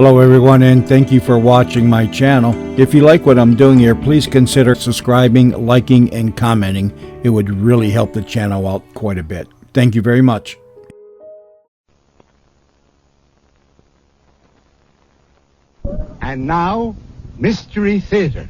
Hello everyone, and thank you for watching my channel. If you like what I'm doing here, please consider subscribing, liking, and commenting. It would really help the channel out quite a bit. Thank you very much. And now, Mystery Theater.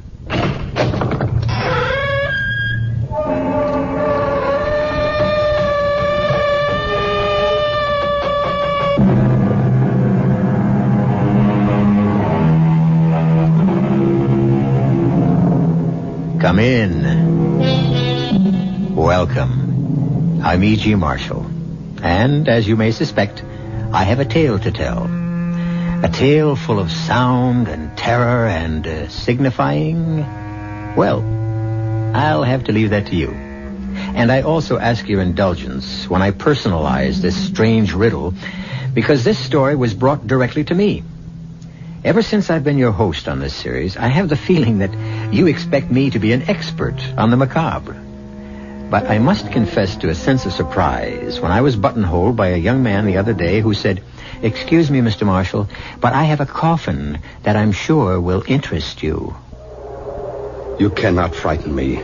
Come in. Welcome. I'm E.G. Marshall. And, as you may suspect, I have a tale to tell. A tale full of sound and terror and signifying... Well, I'll have to leave that to you. And I also ask your indulgence when I personalize this strange riddle, because this story was brought directly to me. Ever since I've been your host on this series, I have the feeling that you expect me to be an expert on the macabre. But I must confess to a sense of surprise when I was buttonholed by a young man the other day who said, "Excuse me, Mr. Marshall, but I have a coffin that I'm sure will interest you." You cannot frighten me.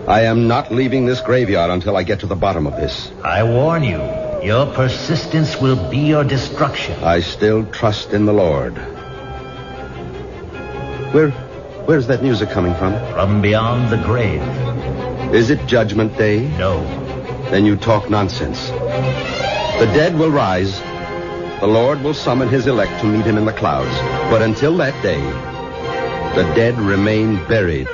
I am not leaving this graveyard until I get to the bottom of this. I warn you, your persistence will be your destruction. I still trust in the Lord. Where's that music coming from? From beyond the grave. Is it Judgment Day? No. Then you talk nonsense. The dead will rise. The Lord will summon his elect to meet him in the clouds. But until that day, the dead remain buried.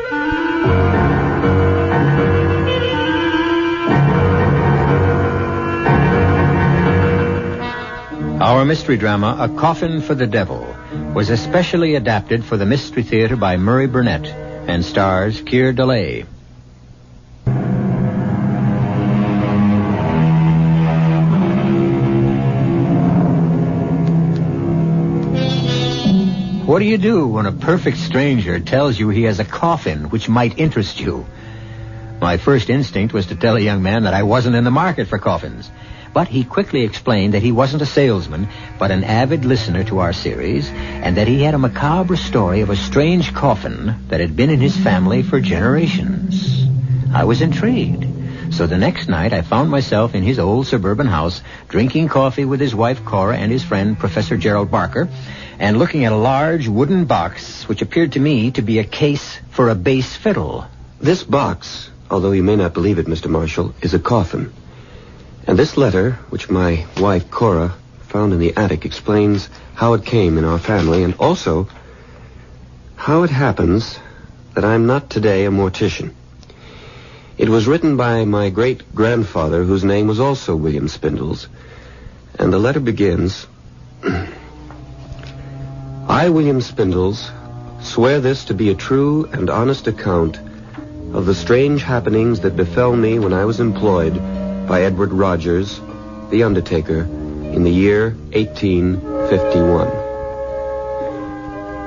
Our mystery drama, A Coffin for the Devil, was especially adapted for the Mystery Theater by Murray Burnett and stars Keir Dullea. What do you do when a perfect stranger tells you he has a coffin which might interest you? My first instinct was to tell a young man that I wasn't in the market for coffins. But he quickly explained that he wasn't a salesman, but an avid listener to our series, and that he had a macabre story of a strange coffin that had been in his family for generations. I was intrigued. So the next night I found myself in his old suburban house, drinking coffee with his wife Cora and his friend Professor Gerald Barker, and looking at a large wooden box which appeared to me to be a case for a bass fiddle. This box, although you may not believe it, Mr. Marshall, is a coffin. And this letter, which my wife Cora found in the attic, explains how it came in our family and also how it happens that I'm not today a mortician. It was written by my great-grandfather, whose name was also William Spindles, and the letter begins, "I, William Spindles, swear this to be a true and honest account of the strange happenings that befell me when I was employed by Edward Rogers, the undertaker, in the year 1851.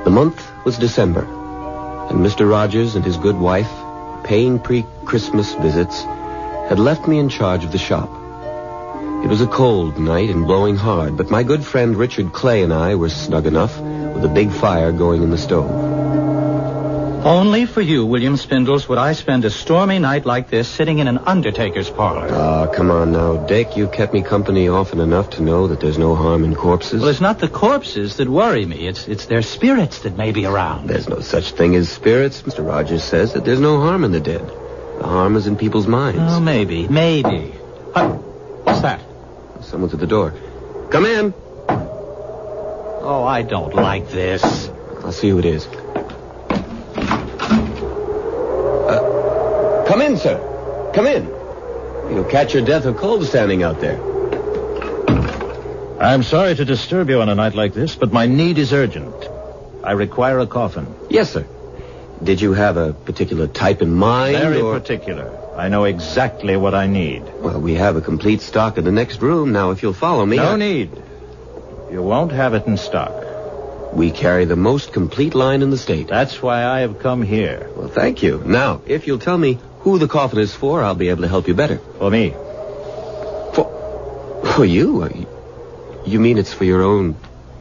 The month was December, and Mr. Rogers and his good wife, paying pre-Christmas visits, had left me in charge of the shop. It was a cold night and blowing hard, but my good friend Richard Clay and I were snug enough with a big fire going in the stove. Only for you, William Spindles, would I spend a stormy night like this sitting in an undertaker's parlor. Ah, come on now, Dick. You've kept me company often enough to know that there's no harm in corpses. Well, it's not the corpses that worry me. It's their spirits that may be around. There's no such thing as spirits. Mr. Rogers says that there's no harm in the dead. The harm is in people's minds. Oh, maybe. What's that? Someone's at the door. Come in. Oh, I don't like this. I'll see who it is. Come in, sir. Come in. You'll catch your death of cold standing out there. I'm sorry to disturb you on a night like this, but my need is urgent. I require a coffin. Yes, sir. Did you have a particular type in mind? Very particular. I know exactly what I need. Well, we have a complete stock in the next room. Now, if you'll follow me... No need. You won't have it in stock. We carry the most complete line in the state. That's why I have come here. Well, thank you. Now, if you'll tell me who the coffin is for, I'll be able to help you better. For me. For you? You mean it's for your own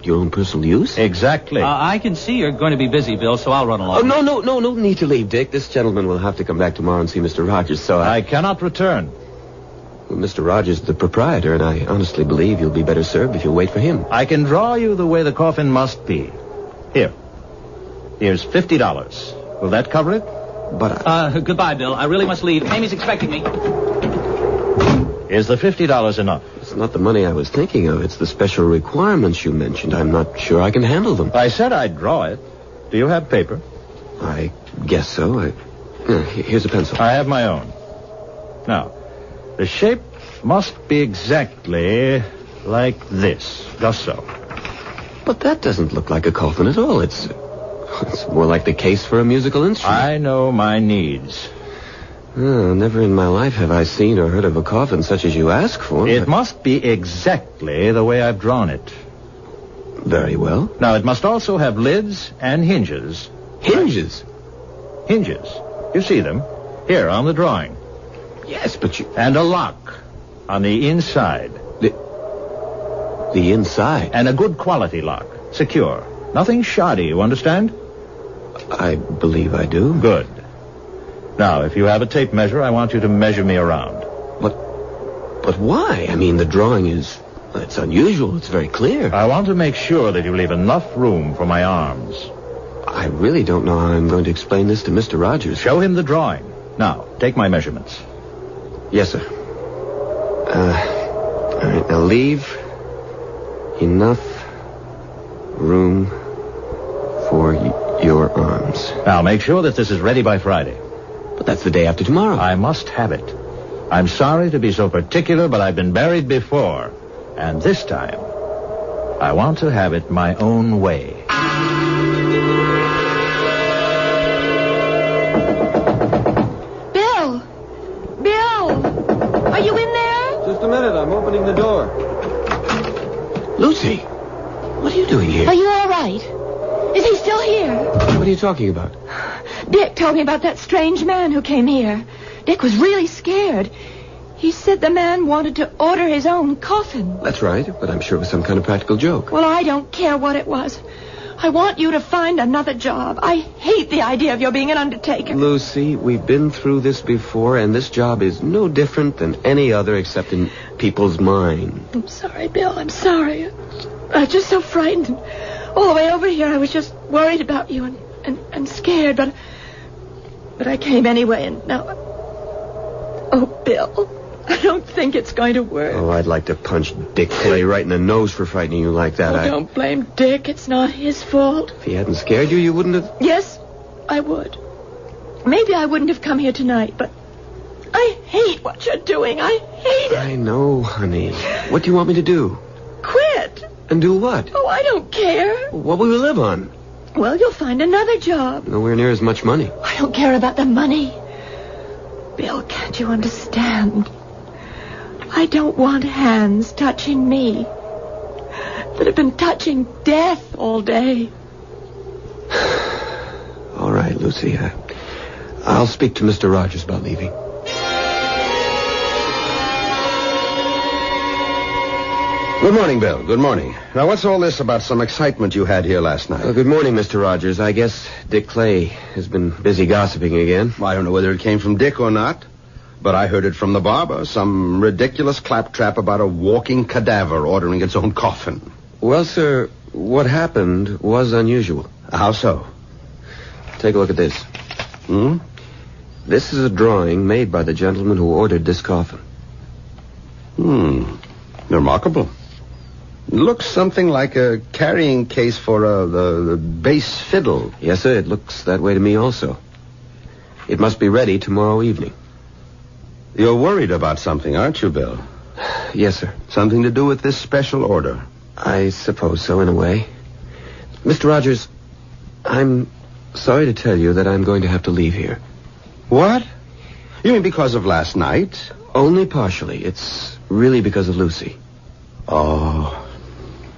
your own personal use? Exactly. I can see you're going to be busy, Bill, so I'll run along. Oh, no need to leave, Dick. This gentleman will have to come back tomorrow and see Mr. Rogers, so I cannot return. Well, Mr. Rogers is the proprietor, and I honestly believe you'll be better served if you'll wait for him. I can draw you the way the coffin must be. Here's $50. Will that cover it? But goodbye, Bill. I really must leave. Amy's expecting me. Is the $50 enough? It's not the money I was thinking of. It's the special requirements you mentioned. I'm not sure I can handle them. I said I'd draw it. Do you have paper? I guess so. Here's a pencil. I have my own. Now, the shape must be exactly like this. Just so. But that doesn't look like a coffin at all. It's more like the case for a musical instrument. I know my needs. Oh, never in my life have I seen or heard of a coffin such as you ask for. It must be exactly the way I've drawn it. Very well. Now, it must also have lids and hinges. Hinges? Hinges. You see them? Here, on the drawing. Yes, but you... And a lock on the inside. The inside? And a good quality lock. Secure. Nothing shoddy, you understand? I believe I do. Good. Now, if you have a tape measure, I want you to measure me around. But why? I mean, the drawing is... It's unusual. It's very clear. I want to make sure that you leave enough room for my arms. I really don't know how I'm going to explain this to Mr. Rogers. Show him the drawing. Now, take my measurements. Yes, sir. All right, now leave enough room for your arms. Now, make sure that this is ready by Friday. But that's the day after tomorrow. I must have it. I'm sorry to be so particular, but I've been buried before. And this time, I want to have it my own way. Bill! Are you in there? Just a minute. I'm opening the door. Lucy, what are you doing here? Are you all right? Is he still here? What are you talking about? Dick told me about that strange man who came here. Dick was really scared. He said the man wanted to order his own coffin. That's right, but I'm sure it was some kind of practical joke. Well, I don't care what it was. I want you to find another job. I hate the idea of your being an undertaker. Lucy, we've been through this before, and this job is no different than any other except in people's minds. I'm sorry, Bill. I'm sorry. I was just so frightened. All the way over here, I was just worried about you and scared, but I came anyway, and now... Oh, Bill, I don't think it's going to work. Oh, I'd like to punch Dick Clay right in the nose for frightening you like that. Don't blame Dick. It's not his fault. If he hadn't scared you, you wouldn't have... Yes, I would. Maybe I wouldn't have come here tonight, but I hate what you're doing. I hate it. I know, honey. What do you want me to do? Quit. And do what? Oh, I don't care. What will we live on? Well, you'll find another job. Nowhere near as much money. I don't care about the money. Bill, can't you understand? I don't want hands touching me that have been touching death all day. All right, Lucy. I'll speak to Mr. Rogers about leaving. Good morning, Bill. Good morning. Now, what's all this about some excitement you had here last night? Good morning, Mr. Rogers. I guess Dick Clay has been busy gossiping again. I don't know whether it came from Dick or not, but I heard it from the barber. Some ridiculous claptrap about a walking cadaver ordering its own coffin. Well, sir, what happened was unusual. How so? Take a look at this. Hmm? This is a drawing made by the gentleman who ordered this coffin. Remarkable. It looks something like a carrying case for the bass fiddle. Yes, sir, it looks that way to me also. It must be ready tomorrow evening. You're worried about something, aren't you, Bill? Yes, sir. Something to do with this special order? I suppose so, in a way. Mr. Rogers, I'm sorry to tell you that I'm going to have to leave here. What? You mean because of last night? Only partially. It's really because of Lucy. Oh,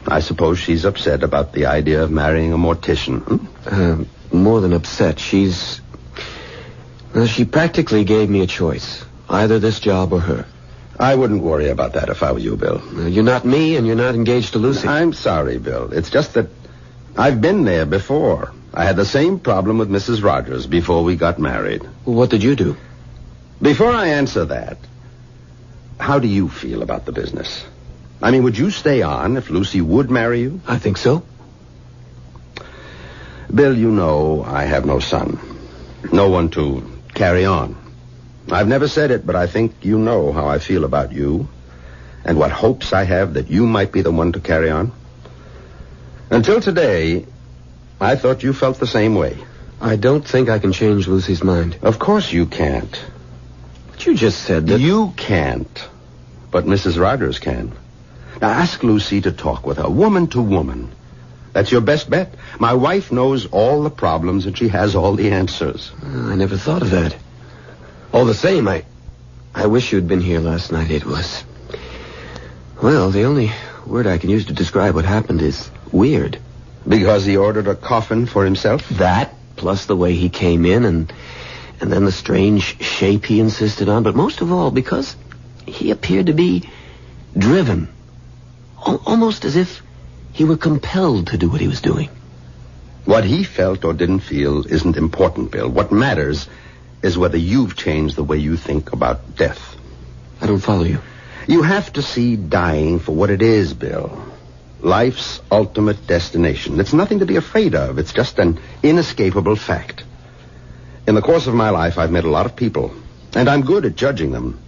I suppose she's upset about the idea of marrying a mortician. More than upset. She practically gave me a choice. Either this job or her. I wouldn't worry about that if I were you, Bill. You're not me, and you're not engaged to Lucy. I'm sorry, Bill. It's just that I've been there before. I had the same problem with Mrs. Rogers before we got married. Well, what did you do? Before I answer that, how do you feel about the business? I mean, would you stay on if Lucy would marry you? I think so. Bill, you know I have no son. No one to carry on. I've never said it, but I think you know how I feel about you and what hopes I have that you might be the one to carry on. Until today, I thought you felt the same way. I don't think I can change Lucy's mind. Of course you can't. But you just said that... You can't, but Mrs. Rogers can. Now ask Lucy to talk with her, woman to woman. That's your best bet. My wife knows all the problems and she has all the answers. I never thought of that. All the same, I wish you'd been here last night. It was... Well, the only word I can use to describe what happened is weird. Because he ordered a coffin for himself? That, plus the way he came in, and then the strange shape he insisted on. But most of all, because he appeared to be driven. Almost as if he were compelled to do what he was doing. What he felt or didn't feel isn't important, Bill. What matters is whether you've changed the way you think about death. I don't follow you. You have to see dying for what it is, Bill. Life's ultimate destination. It's nothing to be afraid of. It's just an inescapable fact. In the course of my life, I've met a lot of people, and I'm good at judging them.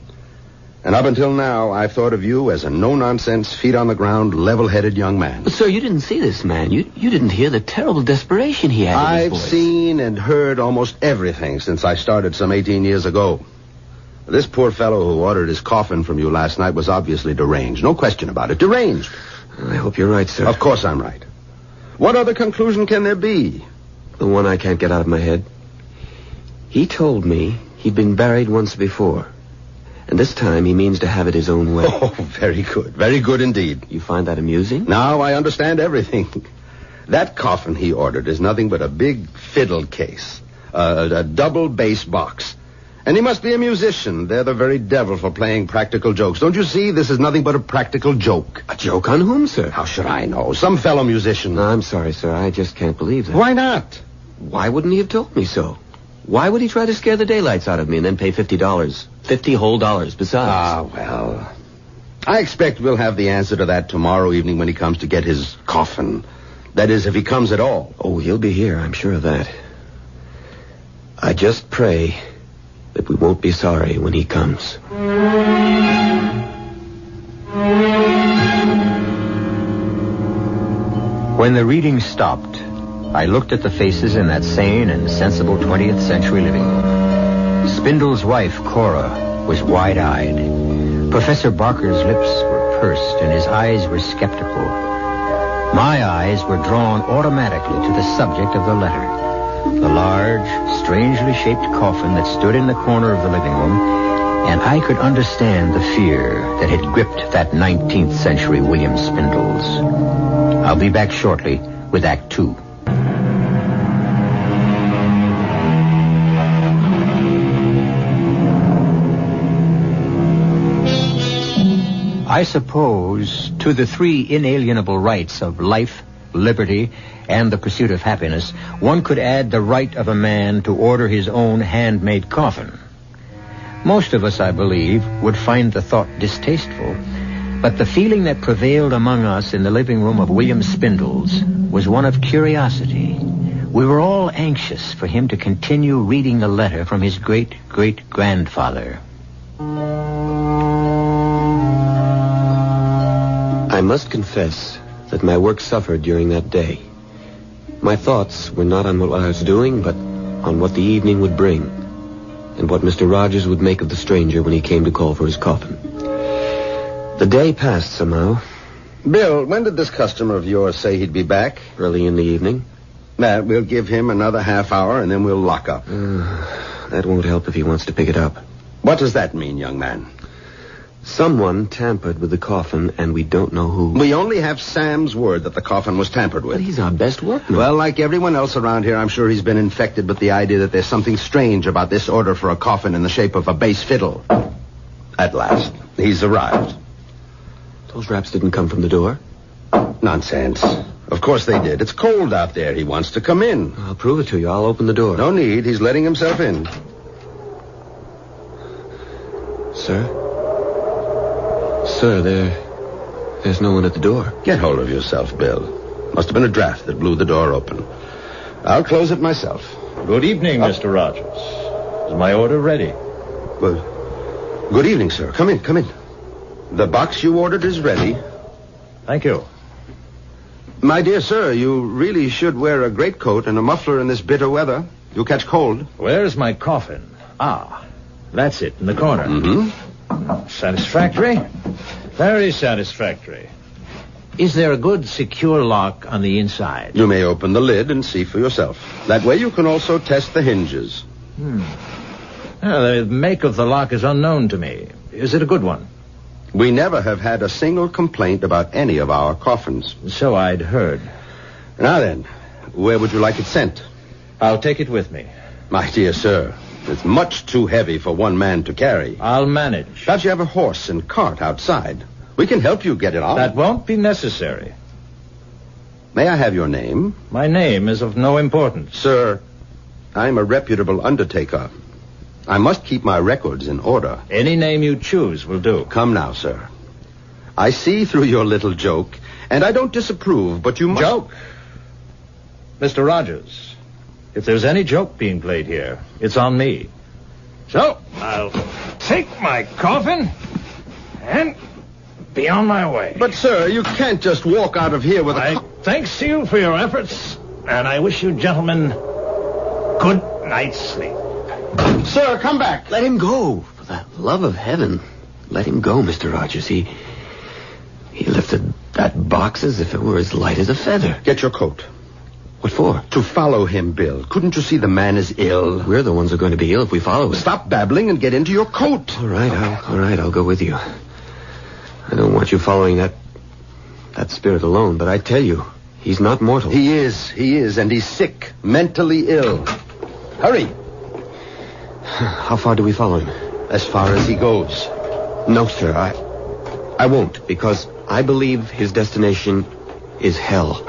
And up until now, I've thought of you as a no-nonsense, feet-on-the-ground, level-headed young man. But, sir, you didn't see this man. You didn't hear the terrible desperation he had in his I've voice. seen and heard almost everything since I started some 18 years ago. This poor fellow who ordered his coffin from you last night was obviously deranged. No question about it. Deranged. I hope you're right, sir. Of course I'm right. What other conclusion can there be? The one I can't get out of my head. He told me he'd been buried once before. And this time he means to have it his own way. Oh, very good. Very good indeed. You find that amusing? Now I understand everything. That coffin he ordered is nothing but a big fiddle case. A double bass box. And he must be a musician. They're the very devil for playing practical jokes. Don't you see? This is nothing but a practical joke. A joke on whom, sir? How should I know? Some fellow musician. I'm sorry, sir. I just can't believe that. Why not? Why wouldn't he have told me so? Why would he try to scare the daylights out of me and then pay $50? 50 whole dollars besides. Ah, well. I expect we'll have the answer to that tomorrow evening when he comes to get his coffin. That is, if he comes at all. Oh, he'll be here. I'm sure of that. I just pray that we won't be sorry when he comes. When the reading stopped, I looked at the faces in that sane and sensible 20th century living room. Spindle's wife, Cora, was wide-eyed. Professor Barker's lips were pursed and his eyes were skeptical. My eyes were drawn automatically to the subject of the letter. The large, strangely shaped coffin that stood in the corner of the living room, and I could understand the fear that had gripped that 19th century William Spindles. I'll be back shortly with Act 2. I suppose to the three inalienable rights of life, liberty, and the pursuit of happiness, one could add the right of a man to order his own handmade coffin. Most of us, I believe, would find the thought distasteful, but the feeling that prevailed among us in the living room of William Spindles was one of curiosity. We were all anxious for him to continue reading the letter from his great-great-grandfather. I must confess that my work suffered during that day. My thoughts were not on what I was doing, but on what the evening would bring, and what Mr. Rogers would make of the stranger when he came to call for his coffin. The day passed somehow. Bill, when did this customer of yours say he'd be back? Early in the evening. We'll give him another half hour, and then we'll lock up. That won't help if he wants to pick it up. What does that mean, young man? Someone tampered with the coffin, and we don't know who. We only have Sam's word that the coffin was tampered with. But he's our best workman. Well, like everyone else around here, I'm sure he's been infected with the idea that there's something strange about this order for a coffin in the shape of a bass fiddle. At last. He's arrived. Those raps didn't come from the door. Nonsense. Of course they did. It's cold out there. He wants to come in. I'll prove it to you. I'll open the door. No need. He's letting himself in. Sir? Sir, there's no one at the door. Get hold of yourself, Bill. Must have been a draft that blew the door open. I'll close it myself. Good evening, Mr. Rogers. Is my order ready? Well, good evening, sir. Come in. The box you ordered is ready. Thank you. My dear sir, you really should wear a greatcoat and a muffler in this bitter weather. You'll catch cold. Where's my coffin? Ah, that's it, in the corner. Mm-hmm. Satisfactory? Very satisfactory. Is there a good, secure lock on the inside? You may open the lid and see for yourself. That way you can also test the hinges. The make of the lock is unknown to me. Is it a good one? We never have had a single complaint about any of our coffins. So I'd heard. Now then, where would you like it sent? I'll take it with me. My dear sir, it's much too heavy for one man to carry. I'll manage. Perhaps you have a horse and cart outside. We can help you get it on. That won't be necessary. May I have your name? My name is of no importance. Sir, I'm a reputable undertaker. I must keep my records in order. Any name you choose will do. Come now, sir. I see through your little joke, and I don't disapprove, but you must... Joke? Mr. Rogers, if there's any joke being played here, it's on me. So, I'll take my coffin and be on my way. But, sir, you can't just walk out of here with a... Thanks to you for your efforts, and I wish you gentlemen good night's sleep. Sir, come back. Let him go. For the love of heaven. Let him go, Mr. Rogers. He lifted that box as if it were as light as a feather. Get your coat. What for? To follow him, Bill. Couldn't you see the man is ill? We're the ones who are going to be ill if we follow him. Stop babbling and get into your coat. All right, I'll go with you. I don't want you following that spirit alone, but I tell you, he's not mortal. He is, and he's sick, mentally ill. Hurry. How far do we follow him? As far as he goes. No, sir, I won't, because I believe his destination is hell.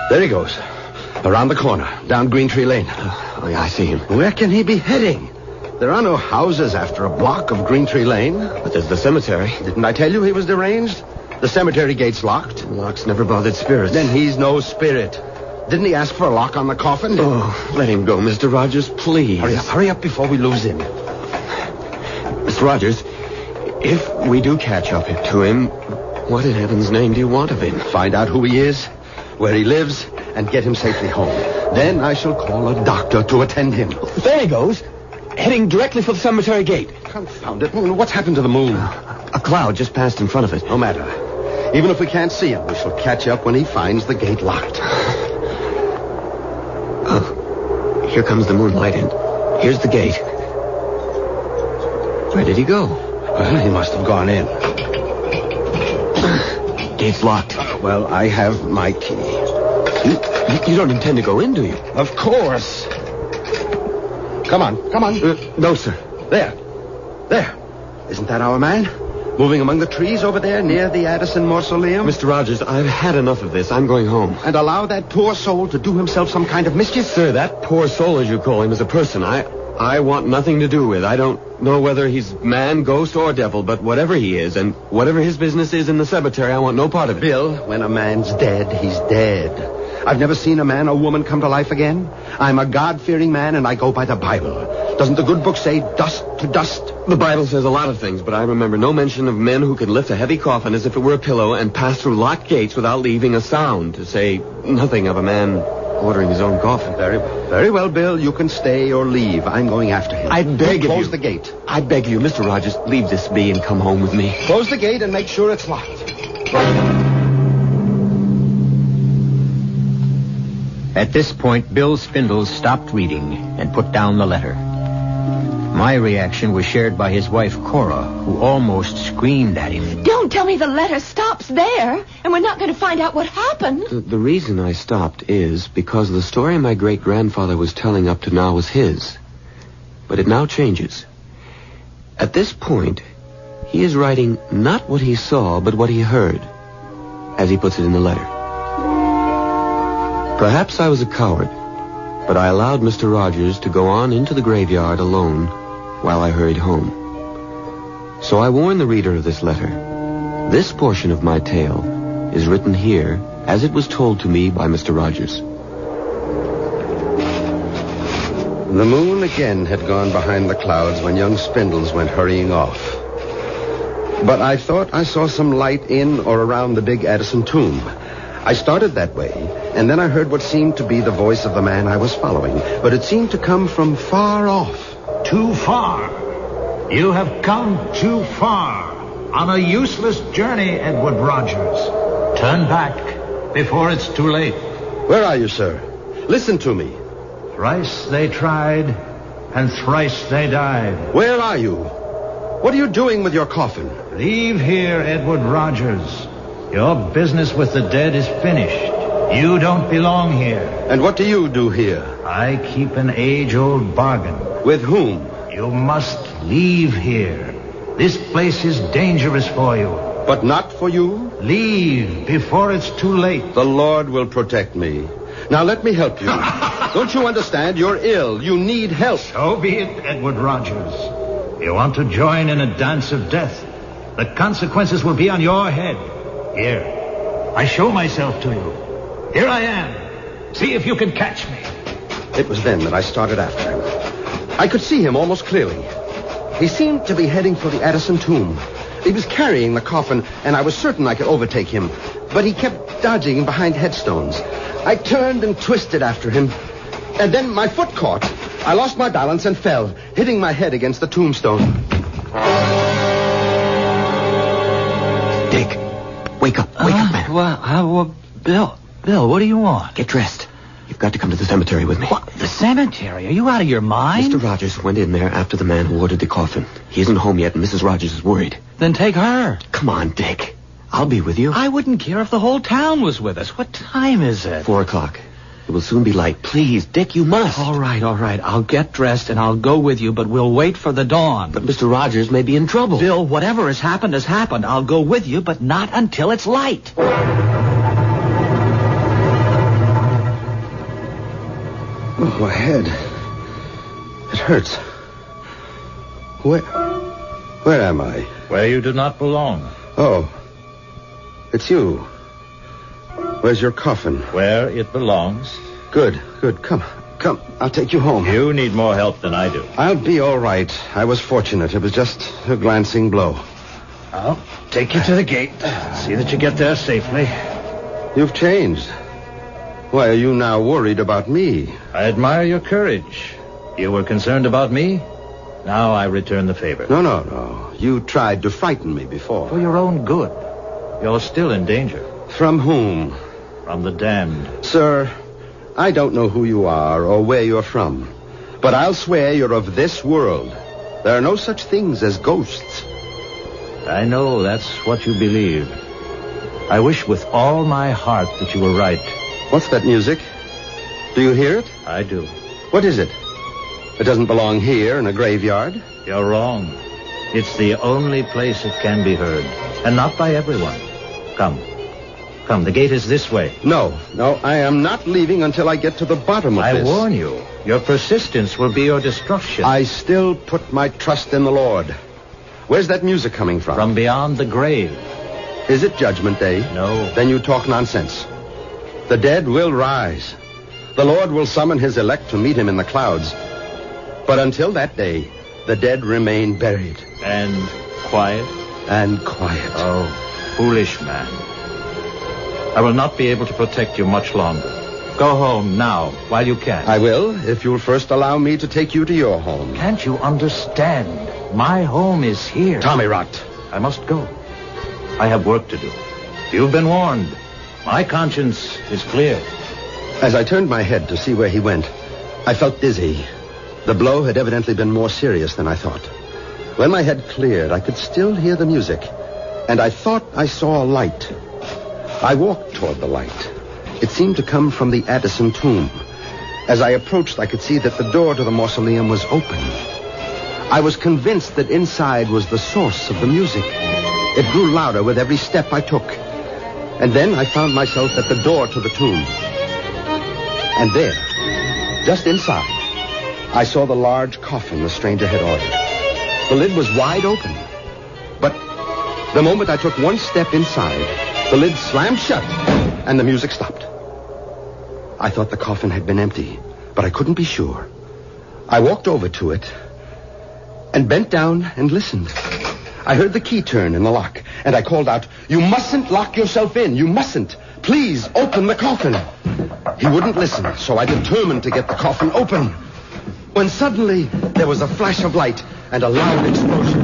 There he goes. Around the corner, down Green Tree Lane. Oh, yeah, I see him. Where can he be heading? There are no houses after a block of Green Tree Lane. But there's the cemetery. Didn't I tell you he was deranged? The cemetery gate's locked. Locks never bothered spirits. Then he's no spirit. Didn't he ask for a lock on the coffin? Oh, let him go, Mr. Rogers, please. Hurry up before we lose him. Mr. Rogers, if we do catch up to him, what in heaven's name do you want of him? Find out who he is, where he lives, and get him safely home. Then I shall call a doctor to attend him. There he goes, heading directly for the cemetery gate. Confound it. What's happened to the moon? A cloud just passed in front of it. No matter. Even if we can't see him, we shall catch up when he finds the gate locked. Oh, here comes the moonlight, and here's the gate. Where did he go? Well, he must have gone in. Gate's locked. Well, I have my key. You don't intend to go in, do you? Of course. Come on. No, sir. There. Isn't that our man? Moving among the trees over there near the Addison Mausoleum? Mr. Rogers, I've had enough of this. I'm going home. And allow that poor soul to do himself some kind of mischief? Sir, that poor soul, as you call him, is a person I want nothing to do with. I don't know whether he's man, ghost, or devil, but whatever he is, and whatever his business is in the cemetery, I want no part of it. Bill, when a man's dead, he's dead. I've never seen a man or woman come to life again. I'm a God-fearing man, and I go by the Bible. Doesn't the good book say dust to dust? The Bible says a lot of things, but I remember no mention of men who could lift a heavy coffin as if it were a pillow and pass through locked gates without leaving a sound, to say nothing of a man ordering his own coffin. Very well, Bill. You can stay or leave. I'm going after him. I beg of you. Close the gate. I beg you, Mr. Rogers, leave this be and come home with me. Close the gate and make sure it's locked. At this point, Bill Spindles stopped reading and put down the letter. My reaction was shared by his wife, Cora, who almost screamed at him. Don't tell me the letter stops there, and we're not going to find out what happened. The reason I stopped is because the story my great-grandfather was telling up to now was his. But it now changes. At this point, he is writing not what he saw, but what he heard, as he puts it in the letter. Perhaps I was a coward, but I allowed Mr. Rogers to go on into the graveyard alone while I hurried home. So I warn the reader of this letter. This portion of my tale is written here as it was told to me by Mr. Rogers. The moon again had gone behind the clouds when young Spindles went hurrying off. But I thought I saw some light in or around the big Addison tomb. I started that way, and then I heard what seemed to be the voice of the man I was following, but it seemed to come from far off. Too far. You have come too far. On a useless journey, Edward Rogers. Turn back before it's too late. Where are you, sir? Listen to me. Thrice they tried, and thrice they died. Where are you? What are you doing with your coffin? Leave here, Edward Rogers. Your business with the dead is finished. You don't belong here. And what do you do here? I keep an age-old bargain. With whom? You must leave here. This place is dangerous for you. But not for you? Leave before it's too late. The Lord will protect me. Now let me help you. Don't you understand? You're ill. You need help. So be it, Edward Rogers. You want to join in a dance of death? The consequences will be on your head. Here, I show myself to you. Here I am. See if you can catch me. It was then that I started after him. I could see him almost clearly. He seemed to be heading for the Addison tomb. He was carrying the coffin, and I was certain I could overtake him. But he kept dodging behind headstones. I turned and twisted after him. And then my foot caught. I lost my balance and fell, hitting my head against the tombstone. Dick, wake up, man. Bill, what do you want? Get dressed. You've got to come to the cemetery with me. What? The cemetery? Are you out of your mind? Mr. Rogers went in there after the man who ordered the coffin. He isn't home yet, and Mrs. Rogers is worried. Then take her. Come on, Dick. I'll be with you. I wouldn't care if the whole town was with us. What time is it? 4:00. It will soon be light. Please, Dick, you must. All right. I'll get dressed and I'll go with you, but we'll wait for the dawn. But Mr. Rogers may be in trouble. Bill, whatever has happened has happened. I'll go with you, but not until it's light. Oh, my head. It hurts. Where am I? Where you do not belong. Oh, it's you. Where's your coffin? Where it belongs. Good. Come. I'll take you home. You need more help than I do. I'll be all right. I was fortunate. It was just a glancing blow. I'll take you to the gate. See that you get there safely. You've changed. Why are you now worried about me? I admire your courage. You were concerned about me. Now I return the favor. No. You tried to frighten me before. For your own good. You're still in danger. From whom? From the damned. Sir, I don't know who you are or where you're from, but I'll swear you're of this world. There are no such things as ghosts. I know that's what you believe. I wish with all my heart that you were right. What's that music? Do you hear it? I do. What is it? It doesn't belong here in a graveyard. You're wrong. It's the only place it can be heard, and not by everyone. Come, the gate is this way. No, I am not leaving until I get to the bottom of this. I warn you, your persistence will be your destruction. I still put my trust in the Lord. Where's that music coming from? From beyond the grave. Is it Judgment Day? No. Then you talk nonsense. The dead will rise. The Lord will summon his elect to meet him in the clouds. But until that day, the dead remain buried. And quiet? And quiet. Oh, foolish man. I will not be able to protect you much longer. Go home now, while you can. I will, if you'll first allow me to take you to your home. Can't you understand? My home is here. Tommy rot. I must go. I have work to do. You've been warned. My conscience is clear. As I turned my head to see where he went, I felt dizzy. The blow had evidently been more serious than I thought. When my head cleared, I could still hear the music, and I thought I saw a light. I walked toward the light. It seemed to come from the Addison tomb. As I approached, I could see that the door to the mausoleum was open. I was convinced that inside was the source of the music. It grew louder with every step I took. And then I found myself at the door to the tomb. And there, just inside, I saw the large coffin the stranger had ordered. The lid was wide open. But the moment I took one step inside, the lid slammed shut and the music stopped. I thought the coffin had been empty, but I couldn't be sure. I walked over to it and bent down and listened. I heard the key turn in the lock, and I called out, "You mustn't lock yourself in. You mustn't. Please open the coffin." He wouldn't listen, so I determined to get the coffin open. When suddenly there was a flash of light and a loud explosion.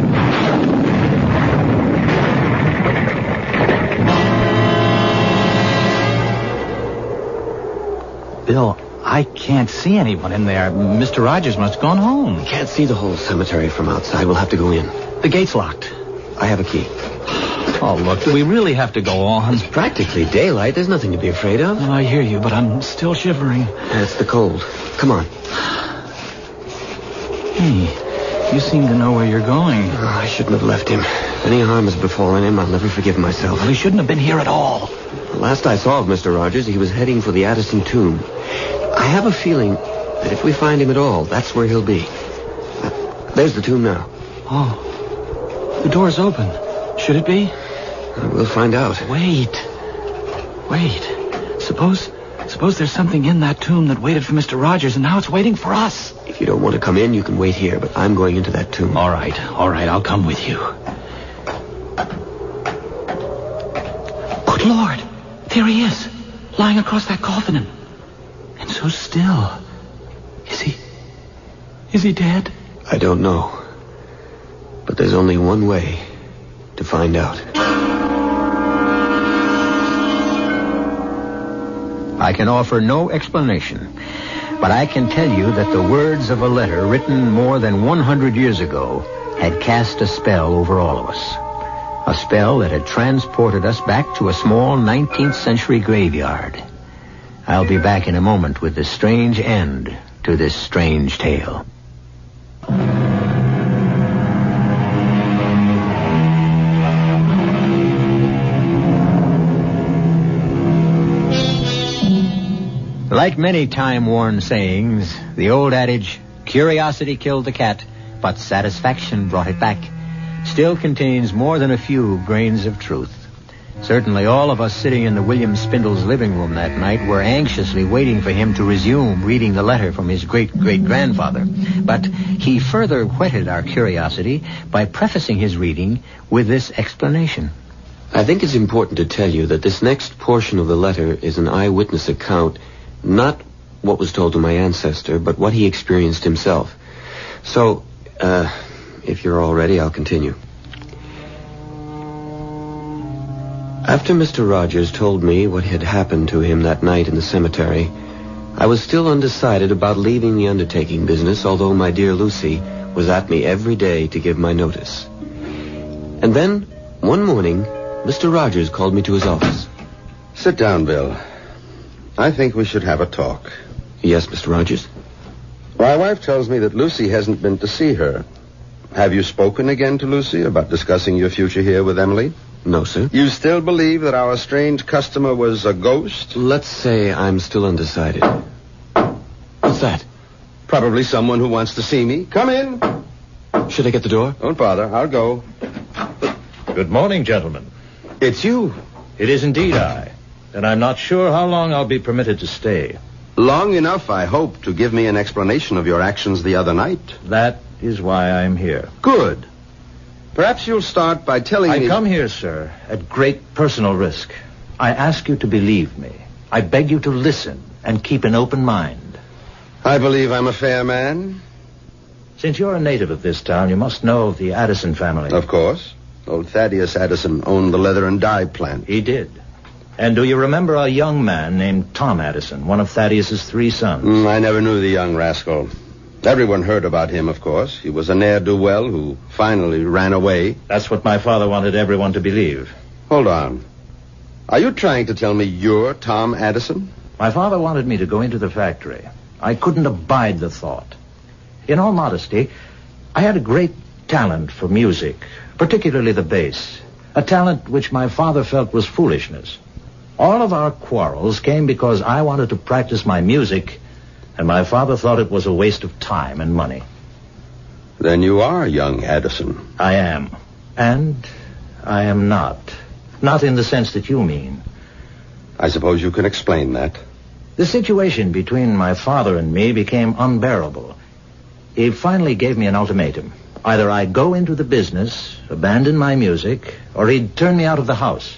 Bill, I can't see anyone in there. Mr. Rogers must have gone home. Can't see the whole cemetery from outside. We'll have to go in. The gate's locked. I have a key. Oh, look, do we really have to go on? It's practically daylight. There's nothing to be afraid of. Oh, I hear you, but I'm still shivering. It's the cold. Come on. Hey, you seem to know where you're going. Oh, I shouldn't have left him. If any harm has befallen him, I'll never forgive myself. Well, he shouldn't have been here at all. The last I saw of Mr. Rogers, he was heading for the Addison tomb. I have a feeling that if we find him at all, that's where he'll be. There's the tomb now. Oh, the door's open. Should it be? We'll find out. Wait. Suppose there's something in that tomb that waited for Mr. Rogers, and now it's waiting for us. If you don't want to come in, you can wait here, but I'm going into that tomb. All right, I'll come with you. Good Lord, there he is, lying across that coffin, and so still. Is he dead? I don't know. But there's only one way to find out. I can offer no explanation, but I can tell you that the words of a letter written more than 100 years ago had cast a spell over all of us. A spell that had transported us back to a small 19th century graveyard. I'll be back in a moment with the strange end to this strange tale. Like many time-worn sayings, the old adage, curiosity killed the cat, but satisfaction brought it back, still contains more than a few grains of truth. Certainly all of us sitting in the William Spindle's living room that night were anxiously waiting for him to resume reading the letter from his great-great-grandfather. But he further whetted our curiosity by prefacing his reading with this explanation. I think it's important to tell you that this next portion of the letter is an eyewitness account, not what was told to my ancestor, but what he experienced himself. So, if you're all ready, I'll continue. After Mr. Rogers told me what had happened to him that night in the cemetery, I was still undecided about leaving the undertaking business, although my dear Lucy was at me every day to give my notice. And then, one morning, Mr. Rogers called me to his office. Sit down, Bill. I think we should have a talk. Yes, Mr. Rogers? My wife tells me that Lucy hasn't been to see her. Have you spoken again to Lucy about discussing your future here with Emily? No, sir. You still believe that our strange customer was a ghost? Let's say I'm still undecided. What's that? Probably someone who wants to see me. Come in. Should I get the door? Don't bother. I'll go. Good morning, gentlemen. It's you. It is indeed I. And I'm not sure how long I'll be permitted to stay. Long enough, I hope, to give me an explanation of your actions the other night. That is why I'm here. Good. Perhaps you'll start by telling me... I come here, sir, at great personal risk. I ask you to believe me. I beg you to listen and keep an open mind. I believe I'm a fair man. Since you're a native of this town, you must know of the Addison family. Of course. Old Thaddeus Addison owned the leather and dye plant. He did. And do you remember a young man named Tom Addison, one of Thaddeus's 3 sons? I never knew the young rascal. Everyone heard about him, of course. He was a ne'er-do-well who finally ran away. That's what my father wanted everyone to believe. Hold on. Are you trying to tell me you're Tom Addison? My father wanted me to go into the factory. I couldn't abide the thought. In all modesty, I had a great talent for music, particularly the bass, a talent which my father felt was foolishness. All of our quarrels came because I wanted to practice my music, and my father thought it was a waste of time and money. Then you are young Addison. I am. And I am not. Not in the sense that you mean. I suppose you can explain that. The situation between my father and me became unbearable. He finally gave me an ultimatum. Either I go into the business, abandon my music, or he'd turn me out of the house.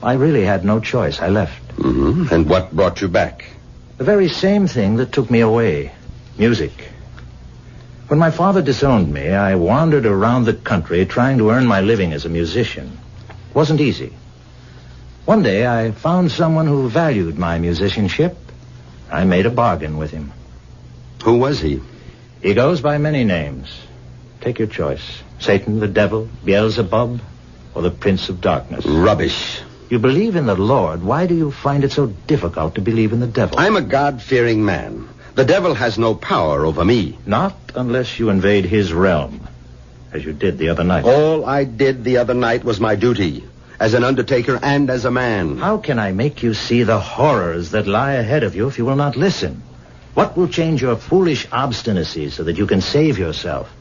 I really had no choice. I left. Mm-hmm. And what brought you back? The very same thing that took me away. Music. When my father disowned me, I wandered around the country trying to earn my living as a musician. It wasn't easy. One day I found someone who valued my musicianship. I made a bargain with him. Who was he? He goes by many names. Take your choice. Satan, the devil, Beelzebub, or the Prince of Darkness. Rubbish. You believe in the Lord. Why do you find it so difficult to believe in the devil? I'm a God-fearing man. The devil has no power over me. Not unless you invade his realm, as you did the other night. All I did the other night was my duty, as an undertaker and as a man. How can I make you see the horrors that lie ahead of you if you will not listen? What will change your foolish obstinacy so that you can save yourself?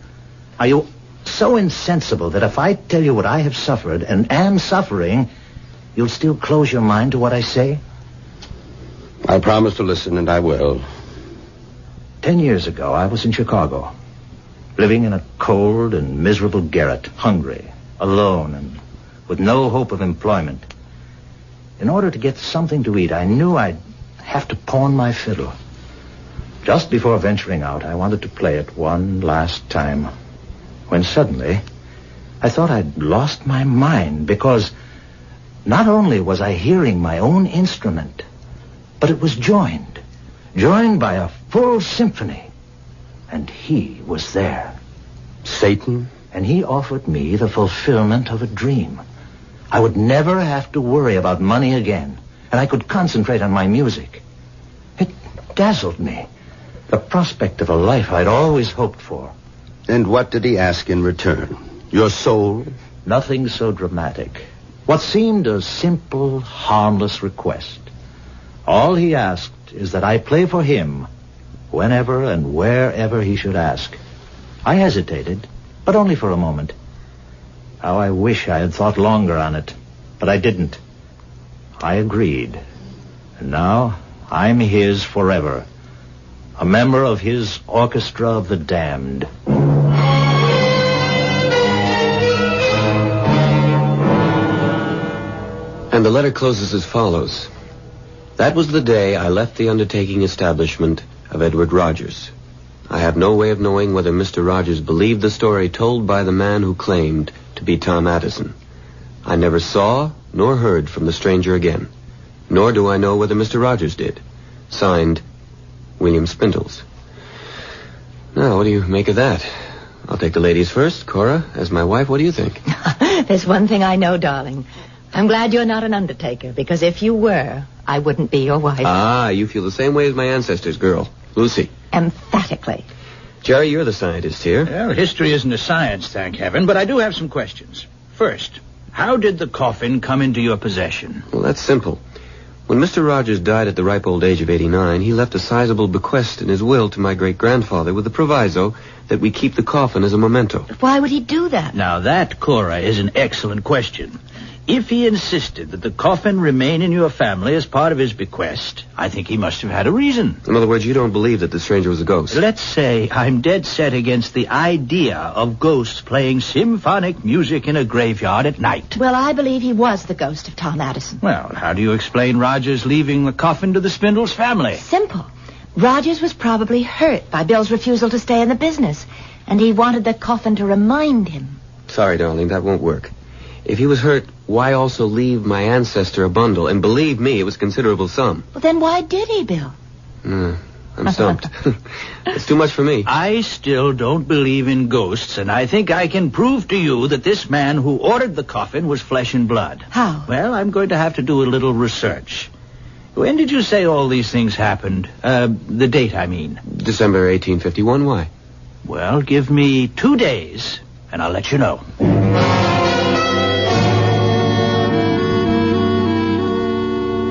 Are you so insensible that if I tell you what I have suffered and am suffering, you'll still close your mind to what I say? I promise to listen, and I will. 10 years ago, I was in Chicago, living in a cold and miserable garret, hungry, alone, and with no hope of employment. In order to get something to eat, I knew I'd have to pawn my fiddle. Just before venturing out, I wanted to play it one last time, when suddenly I thought I'd lost my mind, because not only was I hearing my own instrument, but it was joined by a full symphony, and he was there. Satan? And he offered me the fulfillment of a dream. I would never have to worry about money again, and I could concentrate on my music. It dazzled me, the prospect of a life I'd always hoped for. And what did he ask in return? Your soul? Nothing so dramatic. What seemed a simple, harmless request. All he asked is that I play for him whenever and wherever he should ask. I hesitated, but only for a moment. How I wish I had thought longer on it, but I didn't. I agreed. And now I'm his forever. A member of his orchestra of the damned. And the letter closes as follows. That was the day I left the undertaking establishment of Edward Rogers. I have no way of knowing whether Mr. Rogers believed the story told by the man who claimed to be Tom Addison. I never saw nor heard from the stranger again, nor do I know whether Mr. Rogers did. Signed, William Spindles. Now, what do you make of that? I'll take the ladies first. Cora, as my wife, what do you think? There's one thing I know, darling. I'm glad you're not an undertaker, because if you were, I wouldn't be your wife. Ah, you feel the same way as my ancestors, girl. Lucy. Emphatically. Jerry, you're the scientist here. Well, history isn't a science, thank heaven, but I do have some questions. First, how did the coffin come into your possession? Well, that's simple. When Mr. Rogers died at the ripe old age of 89, he left a sizable bequest in his will to my great-grandfather with the proviso that we keep the coffin as a memento. Why would he do that? Now, that, Cora, is an excellent question. If he insisted that the coffin remain in your family as part of his bequest, I think he must have had a reason. In other words, you don't believe that the stranger was a ghost? Let's say I'm dead set against the idea of ghosts playing symphonic music in a graveyard at night. Well, I believe he was the ghost of Tom Addison. Well, how do you explain Rogers leaving the coffin to the Spindles family? Simple. Rogers was probably hurt by Bill's refusal to stay in the business, and he wanted the coffin to remind him. Sorry, darling, that won't work. If he was hurt, why also leave my ancestor a bundle? And believe me, it was a considerable sum. Well, then why did he, Bill? I'm stumped. It's too much for me. I still don't believe in ghosts, and I think I can prove to you that this man who ordered the coffin was flesh and blood. How? Well, I'm going to have to do a little research. When did you say all these things happened? The date, I mean. December 1851, why? Well, give me 2 days, and I'll let you know.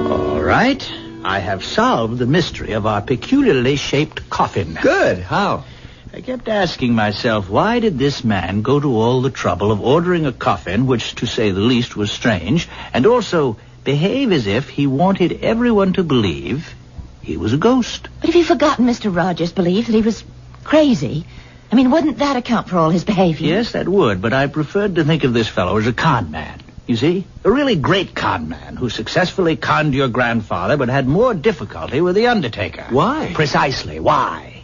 All right. I have solved the mystery of our peculiarly shaped coffin. Good. How? I kept asking myself, why did this man go to all the trouble of ordering a coffin, which, to say the least, was strange, and also behave as if he wanted everyone to believe he was a ghost? But have you forgotten Mr. Rogers' belief that he was crazy? I mean, wouldn't that account for all his behavior? Yes, that would, but I preferred to think of this fellow as a con man. You see? A really great con man who successfully conned your grandfather but had more difficulty with the undertaker. Why? Precisely. Why?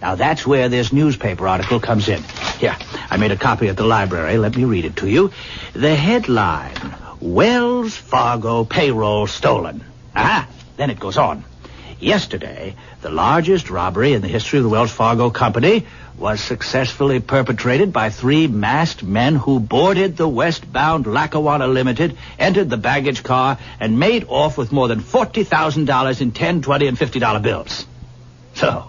Now, that's where this newspaper article comes in. Here, I made a copy at the library. Let me read it to you. The headline, Wells Fargo payroll stolen. Then it goes on. Yesterday, the largest robbery in the history of the Wells Fargo Company was successfully perpetrated by 3 masked men who boarded the westbound Lackawanna Limited, entered the baggage car, and made off with more than $40,000 in $10, $20, and $50 bills. So,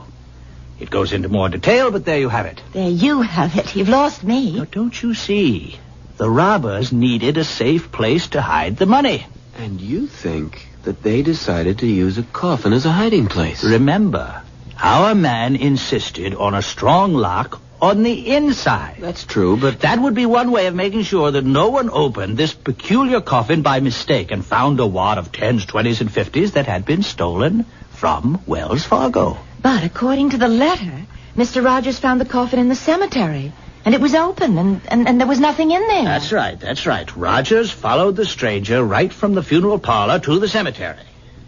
it goes into more detail, but there you have it. There you have it. You've lost me. Now, don't you see? The robbers needed a safe place to hide the money. And you think that they decided to use a coffin as a hiding place? Remember, our man insisted on a strong lock on the inside. That's true, but... That would be one way of making sure that no one opened this peculiar coffin by mistake and found a wad of 10s, 20s, and 50s that had been stolen from Wells Fargo. But according to the letter, Mr. Rogers found the coffin in the cemetery. And it was open, and there was nothing in there. That's right. Rogers followed the stranger right from the funeral parlor to the cemetery.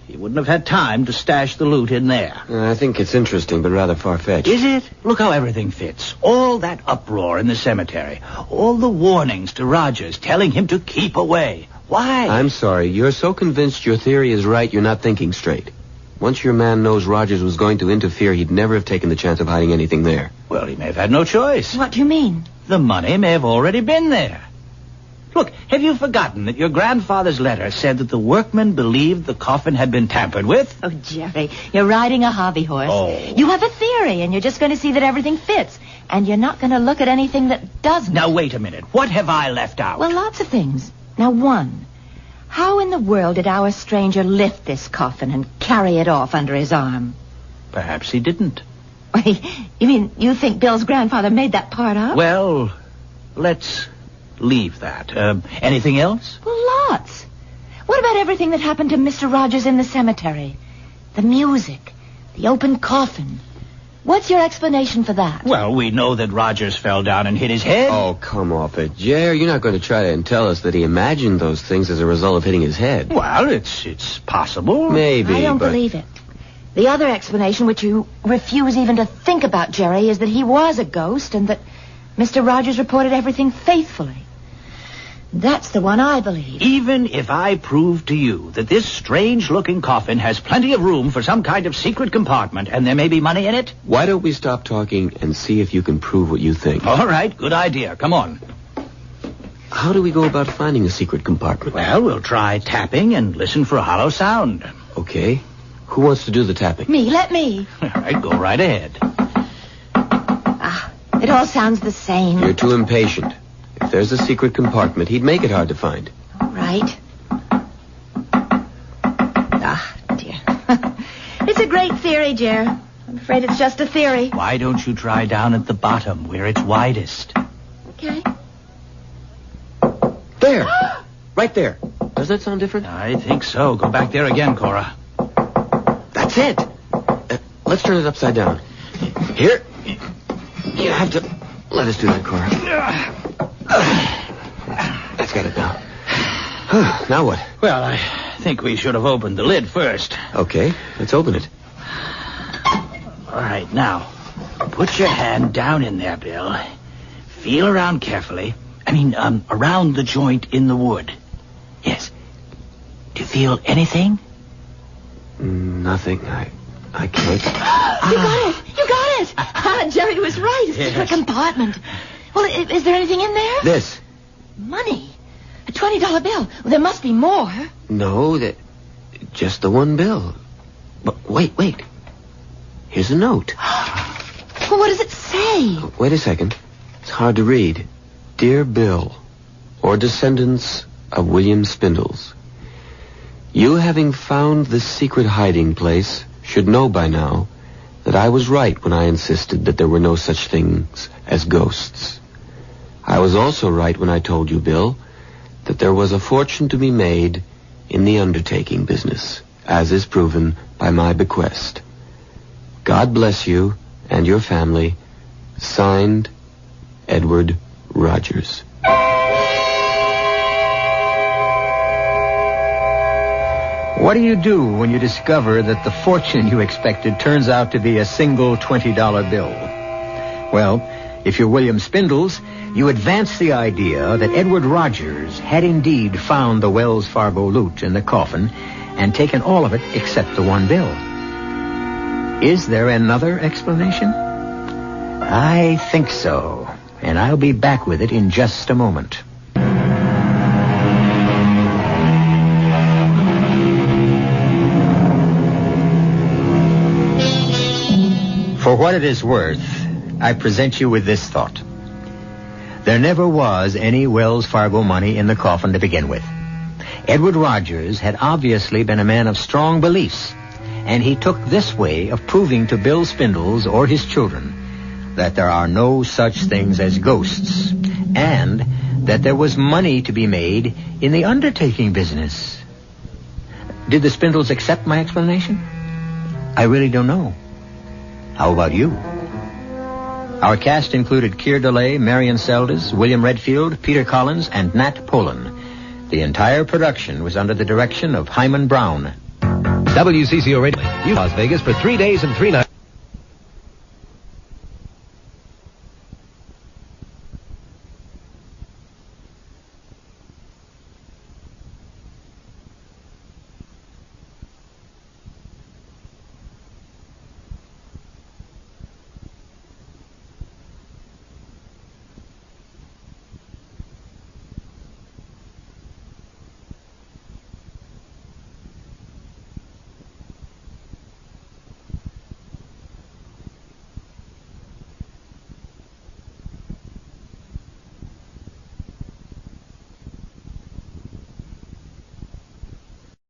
He wouldn't have had time to stash the loot in there. I think it's interesting, but rather far-fetched. Is it? Look how everything fits. All that uproar in the cemetery. All the warnings to Rogers telling him to keep away. Why? I'm sorry. You're so convinced your theory is right, you're not thinking straight. Once your man knows Rogers was going to interfere, he'd never have taken the chance of hiding anything there. Well, he may have had no choice. What do you mean? The money may have already been there. Look, have you forgotten that your grandfather's letter said that the workmen believed the coffin had been tampered with? Oh, Jerry, you're riding a hobby horse. Oh. You have a theory, and you're just going to see that everything fits. And you're not going to look at anything that doesn't. Now, wait a minute. What have I left out? Well, lots of things. Now, one. How in the world did our stranger lift this coffin and carry it off under his arm? Perhaps he didn't. You mean you think Bill's grandfather made that part up? Well, let's leave that. Anything else? Well, lots. What about everything that happened to Mr. Rogers in the cemetery? The music, the open coffin. What's your explanation for that? Well, we know that Rogers fell down and hit his head. Oh, come off it, Jer. You're not going to try to tell us that he imagined those things as a result of hitting his head. Well, it's possible. Maybe, I don't but... believe it. The other explanation, which you refuse even to think about, Jerry, is that he was a ghost and that Mr. Rogers reported everything faithfully. That's the one I believe. Even if I prove to you that this strange-looking coffin has plenty of room for some kind of secret compartment and there may be money in it? Why don't we stop talking and see if you can prove what you think? All right, good idea. Come on. How do we go about finding a secret compartment? Well, we'll try tapping and listen for a hollow sound. Okay. Who wants to do the tapping? Me, let me. All right, go right ahead. It all sounds the same. You're too impatient. If there's a secret compartment, he'd make it hard to find. All right. Dear. It's a great theory, Jer. I'm afraid it's just a theory. Why don't you try down at the bottom where it's widest? Okay. There! Right there. Does that sound different? I think so. Go back there again, Cora. That's it. Let's turn it upside down. Here. You have to let us do that, Cora. That's got it now. Now what? Well, I think we should have opened the lid first. Okay, let's open it. All right, now, put your hand down in there, Bill. Feel around carefully. Around the joint in the wood. Yes. Do you feel anything? Nothing. I can't. You got it. Jerry was right. It's a secret compartment. Well, is there anything in there? This. Money. A $20 bill. Well, there must be more. No, just the one bill. But wait. Here's a note. What's Well, what does it say? Wait a second. It's hard to read. Dear Bill, or descendants of William Spindles, you having found this secret hiding place should know by now that I was right when I insisted that there were no such things as ghosts. I was also right when I told you, Bill, that there was a fortune to be made in the undertaking business, as is proven by my bequest. God bless you and your family. Signed, Edward Rogers. What do you do when you discover that the fortune you expected turns out to be a single $20 bill? Well, if you're William Spindles, you advance the idea that Edward Rogers had indeed found the Wells Fargo loot in the coffin and taken all of it except the one bill. Is there another explanation? I think so, and I'll be back with it in just a moment. For what it is worth, I present you with this thought. There never was any Wells Fargo money in the coffin to begin with. Edward Rogers had obviously been a man of strong beliefs, and he took this way of proving to Bill Spindles or his children that there are no such things as ghosts, and that there was money to be made in the undertaking business. Did the Spindles accept my explanation? I really don't know. How about you? Our cast included Keir DeLay, Marion Seldes, William Redfield, Peter Collins, and Nat Polan. The entire production was under the direction of Hyman Brown. WCCO Radio, Las Vegas for 3 days and 3 nights.